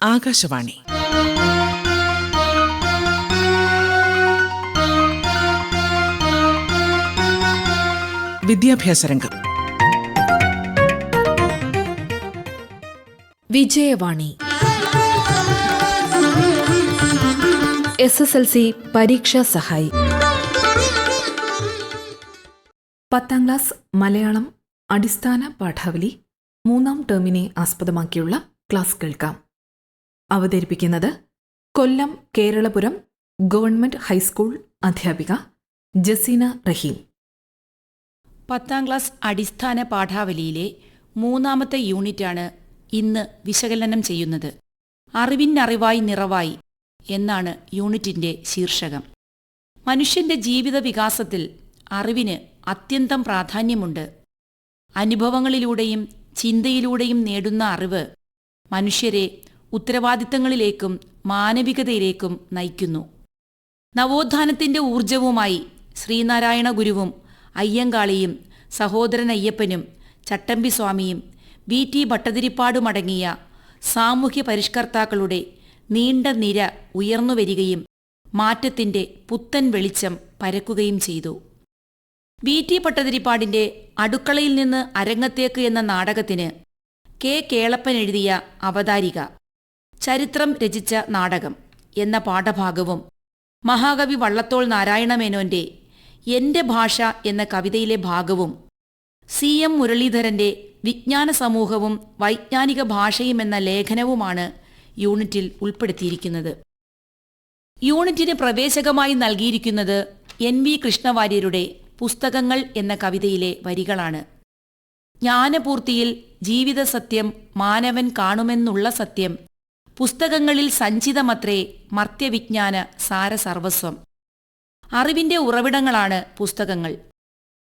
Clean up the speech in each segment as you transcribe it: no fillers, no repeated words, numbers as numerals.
ആകാശവാണി. വിദ്യാഭ്യാസ രംഗം. വിജയവാണി. SSLC പരീക്ഷാ സഹായി. 10ാം ക്ലാസ് മലയാളം അടിസ്ഥാന പാഠാവലി 3ാം ടേമിനെ ആസ്പദമാക്കിയുള്ള ക്ലാസ് കേൾക്കാം. അവതരിപ്പിക്കുന്നത് കൊല്ലം കേരളപുരം ഗവൺമെന്റ് ഹൈസ്കൂൾ അധ്യാപിക ജസീന റഹീം. 10ാം ക്ലാസ് അടിസ്ഥാന പാഠാവലിയിലെ 3ാമത്തെ യൂണിറ്റാണ് ഇന്ന് വിശകലനം ചെയ്യുന്നത്. അറിവിനറിവായി നിറവായി എന്നാണ് യൂണിറ്റിന്റെ ശീർഷകം. മനുഷ്യന്റെ ജീവിത വികാസത്തിൽ അറിവിന് അത്യന്തം പ്രാധാന്യമുണ്ട്. അനുഭവങ്ങളിലൂടെയും ചിന്തയിലൂടെയും നേടുന്ന അറിവ് മനുഷ്യരെ ഉത്തരവാദിത്തങ്ങളിലേക്കും മാനവികതയിലേക്കും നയിക്കുന്നു. നവോത്ഥാനത്തിന്റെ ഊർജവുമായി ശ്രീനാരായണ ഗുരുവും അയ്യങ്കാളിയും സഹോദരൻ അയ്യപ്പനും ചട്ടമ്പി സ്വാമിയും VT ഭട്ടതിരിപ്പാടുമടങ്ങിയ സാമൂഹ്യ പരിഷ്കർത്താക്കളുടെ നീണ്ട നിര ഉയർന്നുവരികയും മാറ്റത്തിന്റെ പുത്തൻ വെളിച്ചം പരക്കുകയും ചെയ്തു. VT ഭട്ടതിരിപ്പാടിന്റെ അടുക്കളയിൽ നിന്ന് അരങ്ങത്തേക്ക് എന്ന നാടകത്തിന് K. കേളപ്പൻ എഴുതിയ അവതാരിക, ചരിത്രം രചിച്ച നാടകം എന്ന പാഠഭാഗവും മഹാകവി വള്ളത്തോൾ നാരായണമേനോന്റെ എന്റെ ഭാഷ എന്ന കവിതയിലെ ഭാഗവും CM മുരളീധരന്റെ വിജ്ഞാന സമൂഹവും വൈജ്ഞാനിക ഭാഷയും എന്ന ലേഖനവുമാണ് യൂണിറ്റിൽ ഉൾപ്പെടുത്തിയിരിക്കുന്നത്. യൂണിറ്റിന് പ്രവേശകമായി നൽകിയിരിക്കുന്നത് NV കൃഷ്ണവാര്യരുടെ പുസ്തകങ്ങൾ എന്ന കവിതയിലെ വരികളാണ്. ജ്ഞാനപൂർത്തിയിൽ ജീവിതസത്യം മാനവൻ കാണുമെന്നുള്ള സത്യം പുസ്തകങ്ങളിൽ സഞ്ചിതമത്രേ മർത്യവിജ്ഞാന സാരസർവസ്വം. അറിവിന്റെ ഉറവിടങ്ങളാണ് പുസ്തകങ്ങൾ.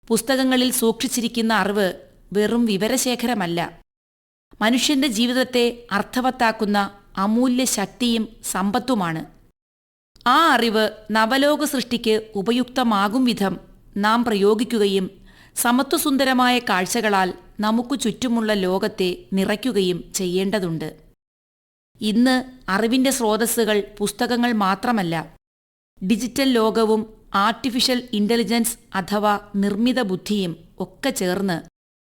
പുസ്തകങ്ങളിൽ സൂക്ഷിച്ചിരിക്കുന്ന അറിവ് വെറും വിവരശേഖരമല്ല, മനുഷ്യന്റെ ജീവിതത്തെ അർത്ഥവത്താക്കുന്ന അമൂല്യ ശക്തിയും സമ്പത്തുമാണ്. ആ അറിവ് നവലോക സൃഷ്ടിക്ക് ഉപയുക്തമാകും വിധം നാം പ്രയോഗിക്കുകയും സമത്വസുന്ദരമായ കാഴ്ചകളാൽ നമുക്കു ചുറ്റുമുള്ള ലോകത്തെ നിറയ്ക്കുകയും ചെയ്യേണ്ടതുണ്ട്. ഇന്ന് അറിവിന്റെ സ്രോതസ്സുകൾ പുസ്തകങ്ങൾ മാത്രമല്ല, ഡിജിറ്റൽ ലോകവും ആർട്ടിഫിഷ്യൽ ഇന്റലിജൻസ് അഥവാ നിർമ്മിത ബുദ്ധിയും ഒക്കെ ചേർന്ന്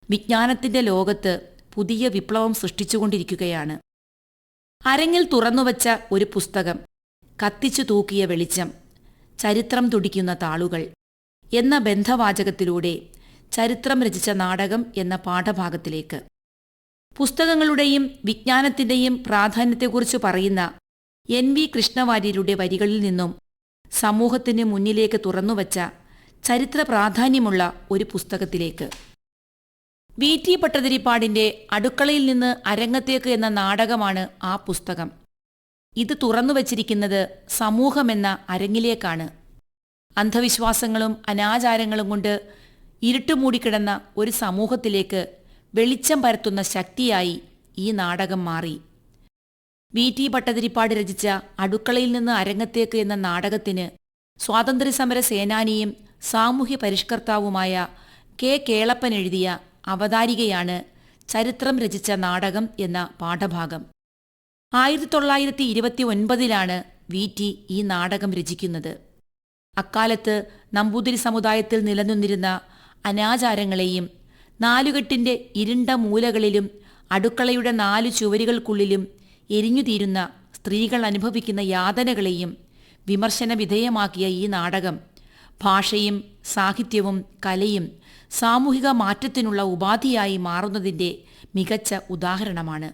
വിജ്ഞാനത്തിന്റെ ലോകത്ത് പുതിയ വിപ്ലവം സൃഷ്ടിച്ചുകൊണ്ടിരിക്കുകയാണ്. അരങ്ങിൽ തുറന്നുവച്ച ഒരു പുസ്തകം, കത്തിച്ചു തൂക്കിയ വെളിച്ചം, ചരിത്രം തുടിക്കുന്ന താളുകൾ എന്ന ബന്ധവാചകത്തിലൂടെ ചരിത്രം രചിച്ച നാടകം എന്ന പാഠഭാഗത്തിലേക്ക്. പുസ്തകങ്ങളുടെയും വിജ്ഞാനത്തിന്റെയും പ്രാധാന്യത്തെക്കുറിച്ച് പറയുന്ന NV കൃഷ്ണവാര്യരുടെ വരികളിൽ നിന്നും സമൂഹത്തിന് മുന്നിലേക്ക് തുറന്നുവച്ച ചരിത്ര പ്രാധാന്യമുള്ള ഒരു പുസ്തകത്തിലേക്ക്. VT ഭട്ടതിരിപ്പാടിന്റെ അടുക്കളയിൽ നിന്ന് അരങ്ങത്തേക്ക് എന്ന നാടകമാണ് ആ പുസ്തകം. ഇത് തുറന്നുവച്ചിരിക്കുന്നത് സമൂഹമെന്ന അരങ്ങിലേക്കാണ്. അന്ധവിശ്വാസങ്ങളും അനാചാരങ്ങളും കൊണ്ട് ഇരുട്ടുമൂടിക്കിടന്ന ഒരു സമൂഹത്തിലേക്ക് വെളിച്ചം പരത്തുന്ന ശക്തിയായി ഈ നാടകം മാറി. VT ഭട്ടതിരിപ്പാട് രചിച്ച അടുക്കളയിൽ നിന്ന് അരങ്ങത്തേക്ക് എന്ന നാടകത്തിന് സ്വാതന്ത്ര്യസമര സേനാനിയും സാമൂഹ്യ പരിഷ്കർത്താവുമായ K. കേളപ്പൻ എഴുതിയ അവതാരികയാണ് ചരിത്രം രചിച്ച നാടകം എന്ന പാഠഭാഗം. 1929 VT ഈ നാടകം രചിക്കുന്നത്. അക്കാലത്ത് നമ്പൂതിരി സമുദായത്തിൽ നിലനിന്നിരുന്ന അനാചാരങ്ങളെയും നാലുകെട്ടിന്റെ ഇരുണ്ട മൂലകളിലും അടുക്കളയുടെ 4 ചുവരുകൾക്കുള്ളിലും എരിഞ്ഞുതീരുന്ന സ്ത്രീകൾ അനുഭവിക്കുന്ന യാതനകളെയും വിമർശന വിധേയമാക്കിയ ഈ നാടകം ഭാഷയും സാഹിത്യവും കലയും സാമൂഹിക മാറ്റത്തിനുള്ള ഉപാധിയായി മാറുന്നതിന്റെ മികച്ച ഉദാഹരണമാണ്.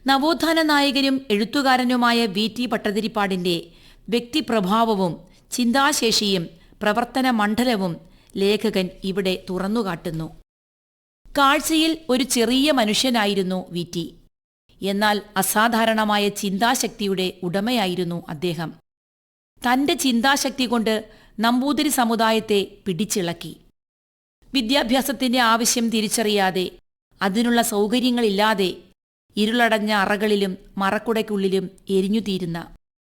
നവോത്ഥാന നായകനും എഴുത്തുകാരനുമായ VT ഭട്ടതിരിപ്പാടിന്റെ വ്യക്തിപ്രഭാവവും ചിന്താശേഷിയും പ്രവർത്തന മണ്ഡലവും ലേഖകൻ ഇവിടെ തുറന്നുകാട്ടുന്നു. കാഴ്ചയിൽ ഒരു ചെറിയ മനുഷ്യനായിരുന്നു VT. എന്നാൽ അസാധാരണമായ ചിന്താശക്തിയുടെ ഉടമയായിരുന്നു അദ്ദേഹം. തന്റെ ചിന്താശക്തി കൊണ്ട് നമ്പൂതിരി സമുദായത്തെ പിടിച്ചിളക്കി. വിദ്യാഭ്യാസത്തിന്റെ ആവശ്യം തിരിച്ചറിയാതെ, അതിനുള്ള സൗകര്യങ്ങളില്ലാതെ ഇരുളടഞ്ഞ അറകളിലും മറക്കുടയ്ക്കുള്ളിലും എരിഞ്ഞുതീരുന്ന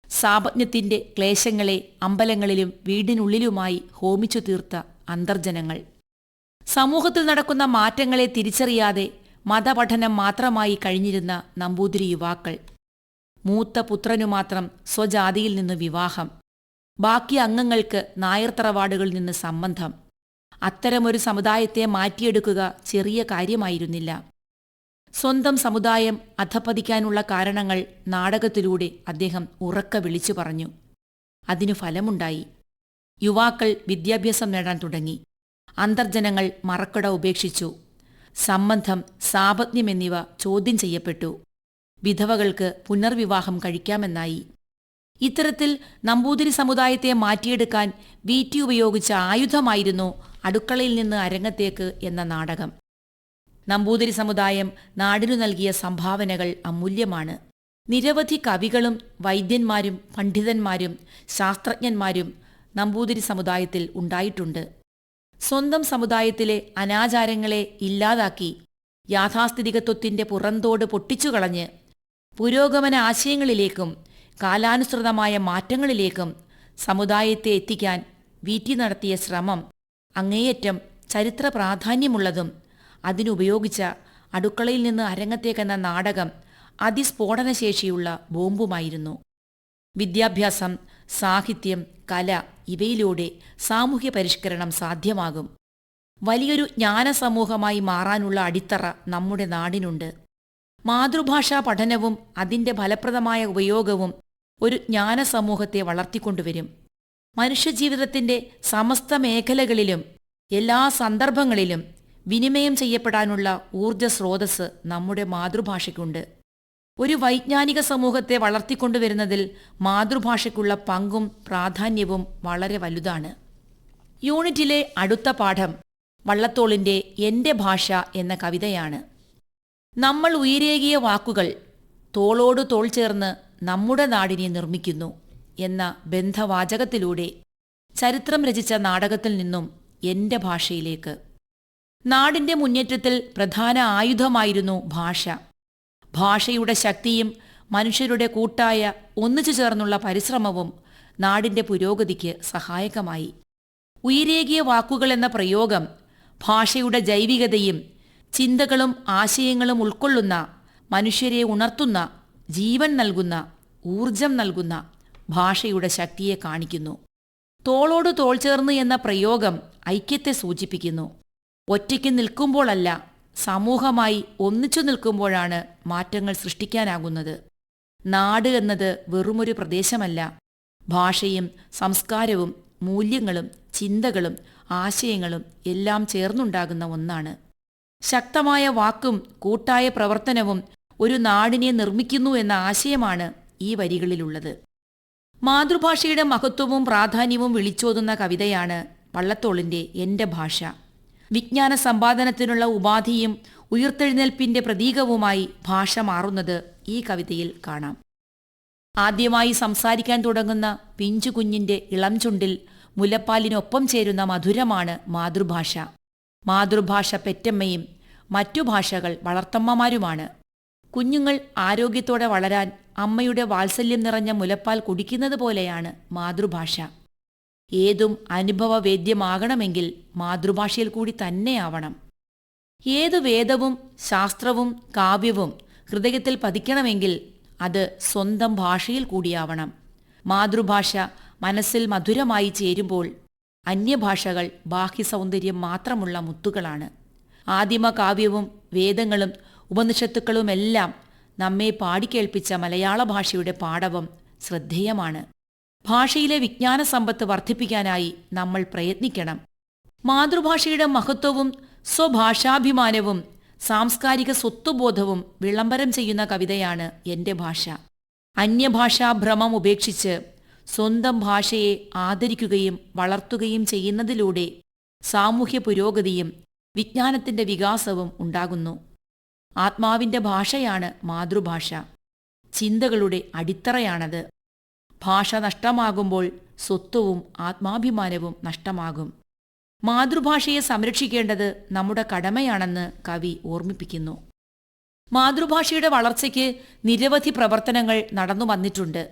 സാപജ്ഞത്തിന്റെ ക്ലേശങ്ങളെ അമ്പലങ്ങളിലും വീടിനുള്ളിലുമായി ഹോമിച്ചു തീർത്ത അന്തർജനങ്ങൾ. സമൂഹത്തിൽ നടക്കുന്ന മാറ്റങ്ങളെ തിരിച്ചറിയാതെ മതപഠനം മാത്രമായി കഴിഞ്ഞിരുന്ന നമ്പൂതിരി യുവാക്കൾ. മൂത്ത പുത്രനു മാത്രം സ്വജാതിയിൽ നിന്ന് വിവാഹം, ബാക്കി അംഗങ്ങൾക്ക് നായർ തറവാടുകളിൽ നിന്ന് സംബന്ധം. അത്തരമൊരു സമുദായത്തെ മാറ്റിയെടുക്കുക ചെറിയ കാര്യമായിരുന്നില്ല. സ്വന്തം സമുദായം അധപ്പതിക്കാനുള്ള കാരണങ്ങൾ നാടകത്തിലൂടെ അദ്ദേഹം ഉറക്കെ വിളിച്ചു പറഞ്ഞു. അതിനു ഫലമുണ്ടായി. യുവാക്കൾ വിദ്യാഭ്യാസം നേടാൻ തുടങ്ങി. അന്തർജനങ്ങൾ മറക്കട ഉപേക്ഷിച്ചു. സംബന്ധം, സാപത്ന്യം എന്നിവ ചോദ്യം ചെയ്യപ്പെട്ടു. വിധവകൾക്ക് പുനർവിവാഹം കഴിക്കാമെന്നായി. ഇത്തരത്തിൽ നമ്പൂതിരി സമുദായത്തെ മാറ്റിയെടുക്കാൻ വീറ്റി ഉപയോഗിച്ച ആയുധമായിരുന്നു അടുക്കളയിൽ നിന്ന് അരങ്ങത്തേക്ക് എന്ന നാടകം. നമ്പൂതിരി സമുദായം നാടിനു നൽകിയ സംഭാവനകൾ അമൂല്യമാണ്. നിരവധി കവികളും വൈദ്യന്മാരും പണ്ഡിതന്മാരും ശാസ്ത്രജ്ഞന്മാരും നമ്പൂതിരി സമുദായത്തിൽ ഉണ്ടായിട്ടുണ്ട്. സ്വന്തം സമുദായത്തിലെ അനാചാരങ്ങളെ ഇല്ലാതാക്കി യാഥാസ്ഥിതികത്വത്തിന്റെ പുറന്തോട് പൊട്ടിച്ചുകളഞ്ഞ് പുരോഗമന ആശയങ്ങളിലേക്കും കാലാനുസൃതമായ മാറ്റങ്ങളിലേക്കും സമുദായത്തെ എത്തിക്കാൻ വീറ്റി നടത്തിയ ശ്രമം അങ്ങേയറ്റം ചരിത്ര പ്രാധാന്യമുള്ളതും അതിനുപയോഗിച്ച അടുക്കളയിൽ നിന്ന് അരങ്ങത്തേക്കെന്ന നാടകം അതിസ്ഫോടനശേഷിയുള്ള ബോംബുമായിരുന്നു. വിദ്യാഭ്യാസം, സാഹിത്യം, കല ഇവയിലൂടെ സാമൂഹ്യ പരിഷ്കരണം സാധ്യമാകും. വലിയൊരു ജ്ഞാനസമൂഹമായി മാറാനുള്ള അടിത്തറ നമ്മുടെ നാടിനുണ്ട്. മാതൃഭാഷാ പഠനവും അതിൻ്റെ ഫലപ്രദമായ ഉപയോഗവും ഒരു ജ്ഞാനസമൂഹത്തെ വളർത്തിക്കൊണ്ടുവരും. മനുഷ്യജീവിതത്തിൻ്റെ സമസ്ത മേഖലകളിലും എല്ലാ സന്ദർഭങ്ങളിലും വിനിമയം ചെയ്യപ്പെടാനുള്ള ഊർജ സ്രോതസ് നമ്മുടെ മാതൃഭാഷയ്ക്കുണ്ട്. ഒരു വൈജ്ഞാനിക സമൂഹത്തെ വളർത്തിക്കൊണ്ടുവരുന്നതിൽ മാതൃഭാഷയ്ക്കുള്ള പങ്കും പ്രാധാന്യവും വളരെ വലുതാണ്. യൂണിറ്റിലെ അടുത്ത പാഠം വള്ളത്തോളിൻ്റെ എൻ്റെ ഭാഷ എന്ന കവിതയാണ്. നമ്മൾ ഉയിരേകിയ വാക്കുകൾ തോളോട് തോൾ ചേർന്ന് നമ്മുടെ നാടിനെ നിർമ്മിക്കുന്നു എന്ന ബന്ധവാചകത്തിലൂടെ ചരിത്രം രചിച്ച നാടകത്തിൽ നിന്നും എൻ്റെ ഭാഷയിലേക്ക്. നാടിൻ്റെ മുന്നേറ്റത്തിൽ പ്രധാന ആയുധമായിരുന്നു ഭാഷ. ഭാഷയുടെ ശക്തിയും മനുഷ്യരുടെ കൂട്ടായ ഒന്നിച്ചു ചേർന്നുള്ള പരിശ്രമവും നാടിൻ്റെ പുരോഗതിക്ക് സഹായകമായി. ഉയിരേകിയ വാക്കുകൾ എന്ന പ്രയോഗം ഭാഷയുടെ ജൈവികതയും ചിന്തകളും ആശയങ്ങളും ഉൾക്കൊള്ളുന്ന, മനുഷ്യരെ ഉണർത്തുന്ന, ജീവൻ നൽകുന്ന, ഊർജം നൽകുന്ന ഭാഷയുടെ ശക്തിയെ കാണിക്കുന്നു. തോളോട് തോൾ ചേർന്ന് എന്ന പ്രയോഗം ഐക്യത്തെ സൂചിപ്പിക്കുന്നു. ഒറ്റയ്ക്ക് നിൽക്കുമ്പോഴല്ല, സമൂഹമായി ഒന്നിച്ചു നിൽക്കുമ്പോഴാണ് മാറ്റങ്ങൾ സൃഷ്ടിക്കാനാകുന്നത്. നാട് എന്നത് വെറുമൊരു പ്രദേശമല്ല, ഭാഷയും സംസ്കാരവും മൂല്യങ്ങളും ചിന്തകളും ആശയങ്ങളും എല്ലാം ചേർന്നുണ്ടാകുന്ന ഒന്നാണ്. ശക്തമായ വാക്കും കൂട്ടായ പ്രവർത്തനവും ഒരു നാടിനെ നിർമ്മിക്കുന്നു എന്ന ആശയമാണ് ഈ വരികളിലുള്ളത്. മാതൃഭാഷയുടെ മഹത്വവും പ്രാധാന്യവും വിളിച്ചോതുന്ന കവിതയാണ് വള്ളത്തോളിൻ്റെ എൻ്റെ ഭാഷ. വിജ്ഞാന സമ്പാദനത്തിനുള്ള ഉപാധിയും ഉയിർത്തെഴുന്നേൽപ്പിന്റെ പ്രതീകവുമായി ഭാഷ മാറുന്നത് ഈ കവിതയിൽ കാണാം. ആദ്യമായി സംസാരിക്കാൻ തുടങ്ങുന്ന പിഞ്ചു കുഞ്ഞിന്റെ ഇളം ചുണ്ടിൽ മുലപ്പാലിനൊപ്പം ചേരുന്ന മധുരമാണ് മാതൃഭാഷ. മാതൃഭാഷ പെറ്റമ്മയും മറ്റു ഭാഷകൾ വളർത്തമ്മമാരുമാണ്. കുഞ്ഞുങ്ങൾ ആരോഗ്യത്തോടെ വളരാൻ അമ്മയുടെ വാത്സല്യം നിറഞ്ഞ മുലപ്പാൽ കുടിക്കുന്നത് പോലെയാണ് മാതൃഭാഷ. ഏതും അനുഭവവേദ്യമാകണമെങ്കിൽ മാതൃഭാഷയിൽ കൂടി തന്നെയാവണം. ഏതു വേദവും ശാസ്ത്രവും കാവ്യവും ഹൃദയത്തിൽ പതിക്കണമെങ്കിൽ അത് സ്വന്തം ഭാഷയിൽ കൂടിയാവണം. മാതൃഭാഷ മനസ്സിൽ മധുരമായി ചേരുമ്പോൾ അന്യഭാഷകൾ ബാഹ്യസൗന്ദര്യം മാത്രമുള്ള മുത്തുകളാണ്. ആദിമ കാവ്യവും വേദങ്ങളും ഉപനിഷത്തുക്കളുമെല്ലാം നമ്മെ പാടിക്കേൾപ്പിച്ച മലയാള ഭാഷയുടെ പാടവം ശ്രദ്ധേയമാണ്. ഭാഷയിലെ വിജ്ഞാന സമ്പത്ത് വർദ്ധിപ്പിക്കാനായി നമ്മൾ പ്രയത്നിക്കണം. മാതൃഭാഷയുടെ മഹത്വവും സ്വഭാഷാഭിമാനവും സാംസ്കാരിക സ്വത്വബോധവും വിളംബരം ചെയ്യുന്ന കവിതയാണ് എൻ്റെ ഭാഷ. അന്യഭാഷാഭ്രമം ഉപേക്ഷിച്ച് സ്വന്തം ഭാഷയെ ആദരിക്കുകയും വളർത്തുകയും ചെയ്യുന്നതിലൂടെ സാമൂഹ്യ പുരോഗതിയും വിജ്ഞാനത്തിൻ്റെ വികാസവും ഉണ്ടാകുന്നു. ആത്മാവിൻ്റെ ഭാഷയാണ് മാതൃഭാഷ. ചിന്തകളുടെ അടിത്തറയാണത്. ഭാഷ നഷ്ടമാകുമ്പോൾ സ്വത്വവും ആത്മാഭിമാനവും നഷ്ടമാകും. മാതൃഭാഷയെ സംരക്ഷിക്കേണ്ടത് നമ്മുടെ കടമയാണെന്ന് കവി ഓർമ്മിപ്പിക്കുന്നു. മാതൃഭാഷയുടെ വളർച്ചയ്ക്ക് നിരവധി പ്രവർത്തനങ്ങൾ നടന്നു വന്നിട്ടുണ്ട്.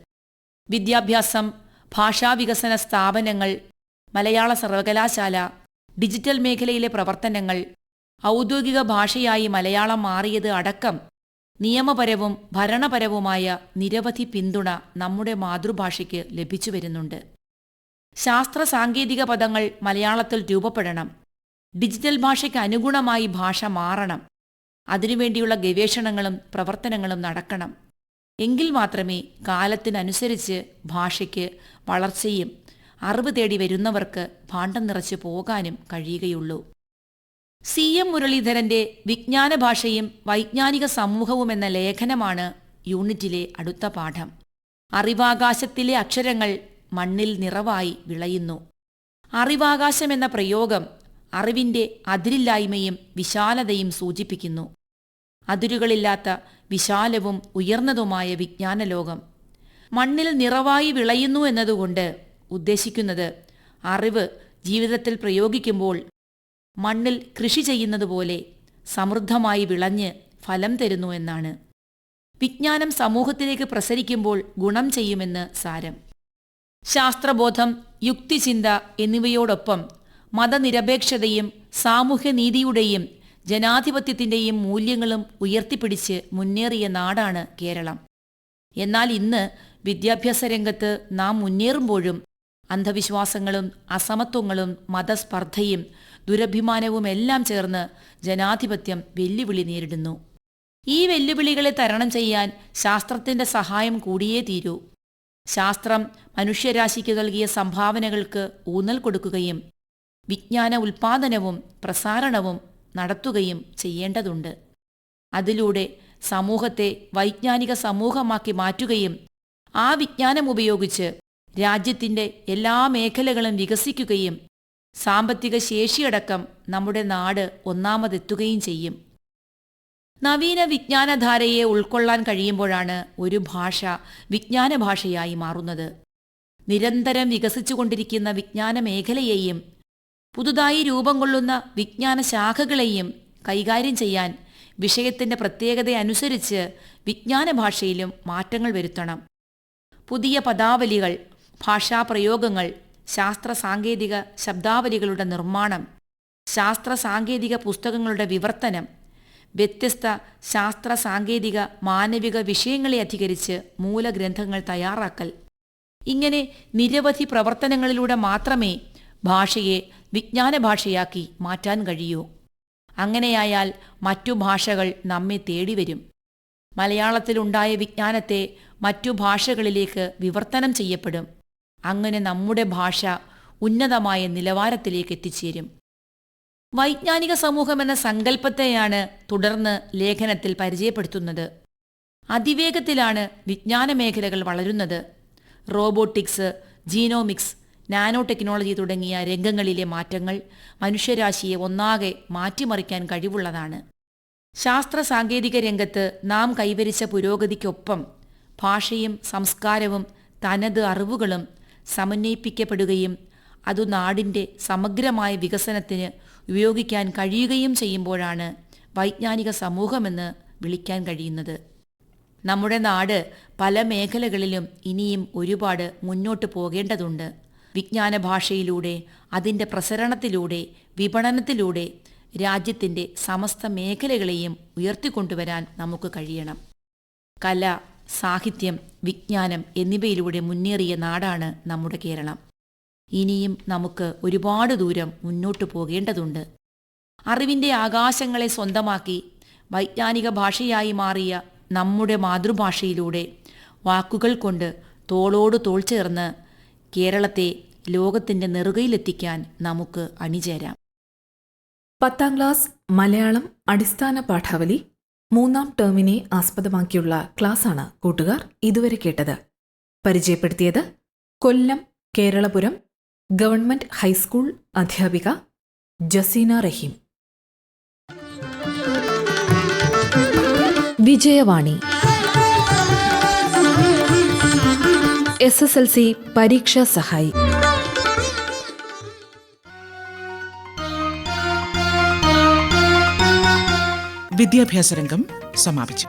വിദ്യാഭ്യാസം, ഭാഷാവികസന സ്ഥാപനങ്ങൾ, മലയാള സർവകലാശാല, ഡിജിറ്റൽ മേഖലയിലെ പ്രവർത്തനങ്ങൾ, ഔദ്യോഗിക ഭാഷയായി മലയാളം മാറിയത് അടക്കം നിയമപരവും ഭരണപരവുമായ നിരവധി പിന്തുണ നമ്മുടെ മാതൃഭാഷയ്ക്ക് ലഭിച്ചു വരുന്നുണ്ട്. ശാസ്ത്ര സാങ്കേതിക പദങ്ങൾ മലയാളത്തിൽ രൂപപ്പെടണം. ഡിജിറ്റൽ ഭാഷയ്ക്ക് അനുഗുണമായി ഭാഷ മാറണം. അതിനുവേണ്ടിയുള്ള ഗവേഷണങ്ങളും പ്രവർത്തനങ്ങളും നടക്കണം. എങ്കിൽ മാത്രമേ കാലത്തിനനുസരിച്ച് ഭാഷയ്ക്ക് വളർച്ചയും അറിവ് തേടി വരുന്നവർക്ക് ഭാണ്ഡം നിറച്ചു പോകാനും കഴിയുകയുള്ളൂ. CM മുരളീധരന്റെ വിജ്ഞാന ഭാഷയും വൈജ്ഞാനിക സമൂഹവും എന്ന ലേഖനമാണ് യൂണിറ്റിലെ അടുത്ത പാഠം. അറിവാകാശത്തിലെ അക്ഷരങ്ങൾ മണ്ണിൽ നിറവായി വിളയുന്നു. അറിവാകാശം എന്ന പ്രയോഗം അറിവിന്റെ അതിരില്ലായ്മയും വിശാലതയും സൂചിപ്പിക്കുന്നു. അതിരുകളില്ലാത്ത വിശാലവും ഉയർന്നതുമായ വിജ്ഞാനലോകം. മണ്ണിൽ നിറവായി വിളയുന്നു എന്നതുകൊണ്ട് ഉദ്ദേശിക്കുന്നത് അറിവ് ജീവിതത്തിൽ പ്രയോഗിക്കുമ്പോൾ മണ്ണിൽ കൃഷി ചെയ്യുന്നതുപോലെ സമൃദ്ധമായി വിളഞ്ഞ് ഫലം തരുന്നു എന്നാണ്. വിജ്ഞാനം സമൂഹത്തിലേക്ക് പ്രസരിക്കുമ്പോൾ ഗുണം ചെയ്യുമെന്ന് സാരം. ശാസ്ത്രബോധം, യുക്തിചിന്ത എന്നിവയോടൊപ്പം മതനിരപേക്ഷതയും സാമൂഹ്യനീതിയുടെയും ജനാധിപത്യത്തിൻ്റെയും മൂല്യങ്ങളും ഉയർത്തിപ്പിടിച്ച് മുന്നേറിയ നാടാണ് കേരളം. എന്നാൽ ഇന്ന് വിദ്യാഭ്യാസ രംഗത്ത് നാം മുന്നേറുമ്പോഴും അന്ധവിശ്വാസങ്ങളും അസമത്വങ്ങളും മതസ്പർദ്ധയും ദുരഭിമാനവുമെല്ലാം ചേർന്ന് ജനാധിപത്യം വെല്ലുവിളി നേരിടുന്നു. ഈ വെല്ലുവിളികളെ തരണം ചെയ്യാൻ ശാസ്ത്രത്തിന്റെ സഹായം കൂടിയേ തീരൂ. ശാസ്ത്രം മനുഷ്യരാശിക്ക് നൽകിയ സംഭാവനകൾക്ക് ഊന്നൽ കൊടുക്കുകയും വിജ്ഞാന ഉൽപാദനവും പ്രസാരണവും നടത്തുകയും ചെയ്യേണ്ടതുണ്ട്. അതിലൂടെ സമൂഹത്തെ വൈജ്ഞാനിക സമൂഹമാക്കി മാറ്റുകയും ആ വിജ്ഞാനം ഉപയോഗിച്ച് രാജ്യത്തിൻ്റെ എല്ലാ മേഖലകളും വികസിക്കുകയും സാമ്പത്തിക ശേഷിയടക്കം നമ്മുടെ നാട് ഒന്നാമതെത്തുകയും ചെയ്യും. നവീന വിജ്ഞാനധാരയെ ഉൾക്കൊള്ളാൻ കഴിയുമ്പോഴാണ് ഒരു ഭാഷ വിജ്ഞാന ഭാഷയായി മാറുന്നത്. നിരന്തരം വികസിച്ചുകൊണ്ടിരിക്കുന്ന വിജ്ഞാന മേഖലയെയും പുതുതായി രൂപം കൊള്ളുന്ന വിജ്ഞാന ശാഖകളെയും കൈകാര്യം ചെയ്യാൻ വിഷയത്തിൻ്റെ പ്രത്യേകതയനുസരിച്ച് വിജ്ഞാന ഭാഷയിലും മാറ്റങ്ങൾ വരുത്തണം. പുതിയ പദാവലികൾ, ഭാഷാപ്രയോഗങ്ങൾ, ശാസ്ത്ര സാങ്കേതിക ശബ്ദാവലികളുടെ നിർമ്മാണം, ശാസ്ത്ര സാങ്കേതിക പുസ്തകങ്ങളുടെ വിവർത്തനം, വ്യത്യസ്ത ശാസ്ത്ര സാങ്കേതിക മാനവിക വിഷയങ്ങളെ അധികരിച്ച് മൂലഗ്രന്ഥങ്ങൾ തയ്യാറാക്കൽ, ഇങ്ങനെ നിരവധി പ്രവർത്തനങ്ങളിലൂടെ മാത്രമേ ഭാഷയെ വിജ്ഞാന ഭാഷയാക്കി മാറ്റാൻ കഴിയൂ. അങ്ങനെയായാൽ മറ്റു ഭാഷകൾ നമ്മെ തേടിവരും. മലയാളത്തിലുണ്ടായ വിജ്ഞാനത്തെ മറ്റു ഭാഷകളിലേക്ക് വിവർത്തനം ചെയ്യപ്പെടും. അങ്ങനെ നമ്മുടെ ഭാഷ ഉന്നതമായ നിലവാരത്തിലേക്ക് എത്തിച്ചേരും. വൈജ്ഞാനിക സമൂഹം എന്ന സങ്കല്പത്തെയാണ് തുടർന്ന് ലേഖനത്തിൽ പരിചയപ്പെടുത്തുന്നത്. അതിവേഗത്തിലാണ് വിജ്ഞാന മേഖലകൾ വളരുന്നത്. റോബോട്ടിക്സ്, ജീനോമിക്സ്, നാനോ ടെക്നോളജി തുടങ്ങിയ രംഗങ്ങളിലെ മാറ്റങ്ങൾ മനുഷ്യരാശിയെ ഒന്നാകെ മാറ്റിമറിക്കാൻ കഴിവുള്ളതാണ്. ശാസ്ത്ര സാങ്കേതിക രംഗത്ത് നാം കൈവരിച്ച പുരോഗതിക്കൊപ്പം ഭാഷയും സംസ്കാരവും തനത് അറിവുകളും സമന്വയിപ്പിക്കപ്പെടുകയും അതു നാടിൻ്റെ സമഗ്രമായ വികസനത്തിന് ഉപയോഗിക്കാൻ കഴിയുകയും ചെയ്യുമ്പോഴാണ് വൈജ്ഞാനിക സമൂഹമെന്ന് വിളിക്കാൻ കഴിയുന്നത്. നമ്മുടെ നാട് പല മേഖലകളിലും ഇനിയും ഒരുപാട് മുന്നോട്ട് പോകേണ്ടതുണ്ട്. വിജ്ഞാന ഭാഷയിലൂടെ, അതിൻ്റെ പ്രസരണത്തിലൂടെ, വിപണനത്തിലൂടെ രാജ്യത്തിൻ്റെ സമസ്ത മേഖലകളെയും ഉയർത്തിക്കൊണ്ടുവരാൻ നമുക്ക് കഴിയണം. കല, സാഹിത്യം, വിജ്ഞാനം എന്നിവയിലൂടെ മുന്നേറിയ നാടാണ് നമ്മുടെ കേരളം. ഇനിയും നമുക്ക് ഒരുപാട് ദൂരം മുന്നോട്ടു പോകേണ്ടതുണ്ട്. അറിവിൻ്റെ ആകാശങ്ങളെ സ്വന്തമാക്കി വൈജ്ഞാനിക ഭാഷയായി മാറിയ നമ്മുടെ മാതൃഭാഷയിലൂടെ വാക്കുകൾ കൊണ്ട് തോളോട് തോൾ ചേർന്ന് കേരളത്തെ ലോകത്തിൻ്റെ നെറുകയിലെത്തിക്കാൻ നമുക്ക് അണിചേരാം. 10ാം ക്ലാസ് മലയാളം അടിസ്ഥാന പാഠാവലി 3ാം ടേമിനെ ആസ്പദമാക്കിയുള്ള ക്ലാസ്സാണ് കൂട്ടുകാർ ഇതുവരെ കേട്ടത്. പരിചയപ്പെടുത്തിയത് കൊല്ലം കേരളപുരം ഗവൺമെന്റ് ഹൈസ്കൂൾ അധ്യാപിക ജസീന റഹീം. വിജയവാണി SSLC പരീക്ഷാ സഹായി. വിദ്യാഭ്യാസ രംഗം സമാപിച്ചു.